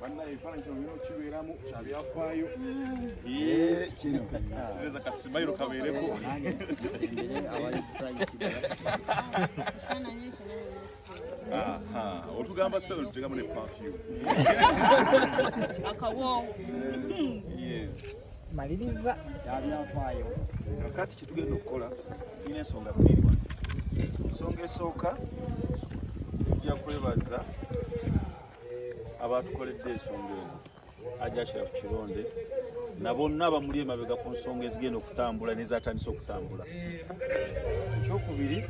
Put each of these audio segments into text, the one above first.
Bana ifana kino bino kibeeramu kya byafaayo. Kireza kasibayiro kabeereko. Otugamba selo tutegamu ne perfume. Akawo. Yes. Maliriza kya byafaayo. Kakati kitugenda okukola ine ensonga bbiri wano. Ensonga esooka tujja kwebaza abatukoledde ensonga eno Ajashira ku Kironde na bonna abamuli emabega ku nsonga ezigenda okutambula n'ezatandise okutambula. Ekyokubiri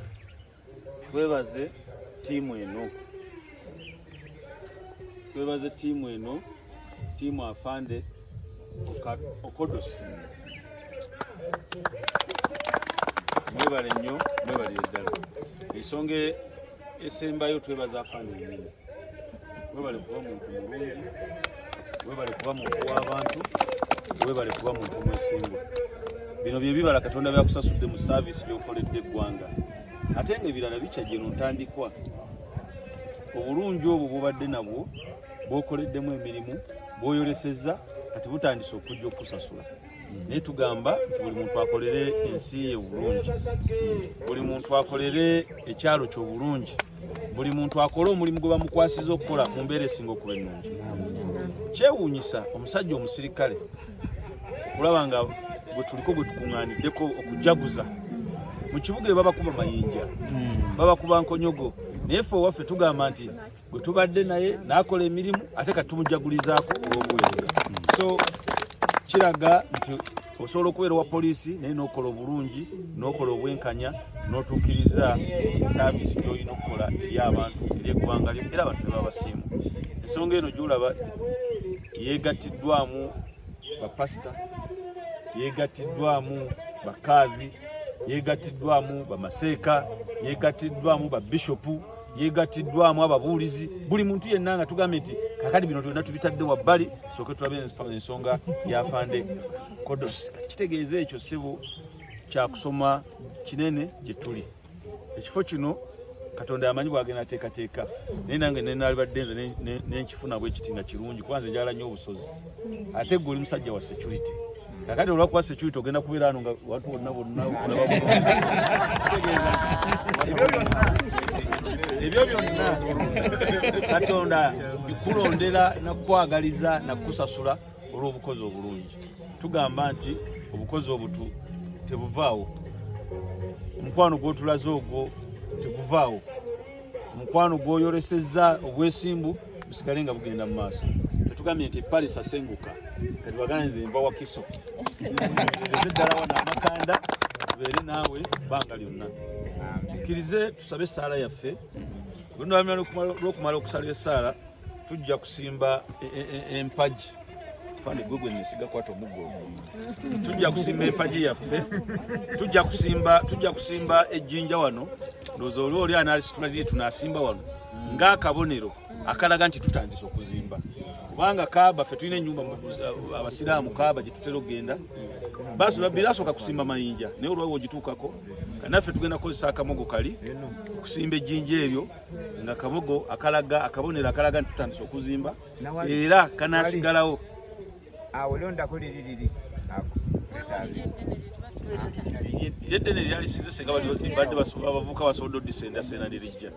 twebaze tiimu eno. Twebaze tiimu eno, tiimu afande Okodosi. Mwebale nnyo, mwebale ddala. Ensonga esembayo twebaza afande ennyo. Mwebale kuba muntu mulungi, mwebale kuba muntu w'abantu, mwebale kuba muntu mwesimbu. Bino bye bibala Katonda byakusasudde mu service by'okoledde eggwanga. Ate ng'ebirala bikyajje n'otandikwa. Obulungi obwo bubadde nabwo bw'okoleddemu emirimu bw'oyolesezza kati butandise okujja okusasula. Naye tugamba nti buli muntu akolere ensi ye obulungi, buli muntu akolere ekyalo kye obulungi, buli muntu akole omulimu gwe bamukwasiza okukola mu mbeera esinga okuba ennungi. Kyewuunyisa omusajja omusirikale okulaba nga bwe tuliko bwe tukuŋŋaaniddeko okujaguza mu kibuga babakuba mayinja, babakuba nkonyogo, naye ffe owaffe tugamba nti bwe tubadde naye n'akola emirimu ate kati tumujagulizaako olw'obuweereza. So kiraga nti osobola okubeera wa poliisi naye n'okola obulungi, n'okola obwenkanya, n'otuukiriza saavisi gy'olina okukola eri abantu, eri eggwanga lyo, era abantu ne babasiimu. Ensonga eno gy'olaba yeegattiddwamu bapasita, yeegattiddwamu bakaazi, yeegattiddwamu bamaseeka, yeegattiddwamu babishopu, yeegattiddwamu ababuulizi. Buli muntu yenna nga tugambe nti kakati bino byonna tubitadde wabbali sooke tulabe ensonga y'afande Okodosi. Kitegeeza ekyo ssebo kyakusoma kinene gye tuli. Ekifo kino Katonda yamanyi bw'agenda ateekateeka, naye nange naalibadde nze n'enkifuna bwe kiti nga kirungi kwanze njala nnyo obusozi. Ate gwe oli musajja wa security. Kakati olwakuba security ogenda kubeera hano nga watu bonna ebyo byonna Katonda bikulondera nakukwagaliza nakusasula olw'obukozi obulungi. Tugamba nti obukozi obutu tebuvaawo, omukwano gw'otulaze ogwo teguvaawo, omukwano gw'oyolesezza obwesimbu busigale nga bugenda mu maaso. Tetugambye nti Paris asenguka kati baganze mba wakiso tegeze ddala wana amakanda tubeere naawe bbanga lyonna. Mukkirize tusabe essaala yaffe. Lw'okumala okusala essaala tujja kusimba empagi. Fane gwegwe nesiga kwata omuggo. Tujja kusimba empagi yaffe, tujja kusimba ejjinja wano, ndowooza oli analisitula liri tunaasimba wano ng'akabonero akalaga nti tutandise okuzimba. Kubanga Kaaba ffe tulina ennyumba abasiraamu Kaaba gye tutera okugenda birasooka kusimba mayinja, naye olwawo ogituukako kanaffe tugenda kukozesa akamogo kali okusimba ejjinja eryo nga kamogo akalaga akabonero akalaga nti tutandise okuzimba era kanaasigalawo. Awo londako liri yeddene lyalisize senga badde abavubuka basobodde odisenda sena lirijja.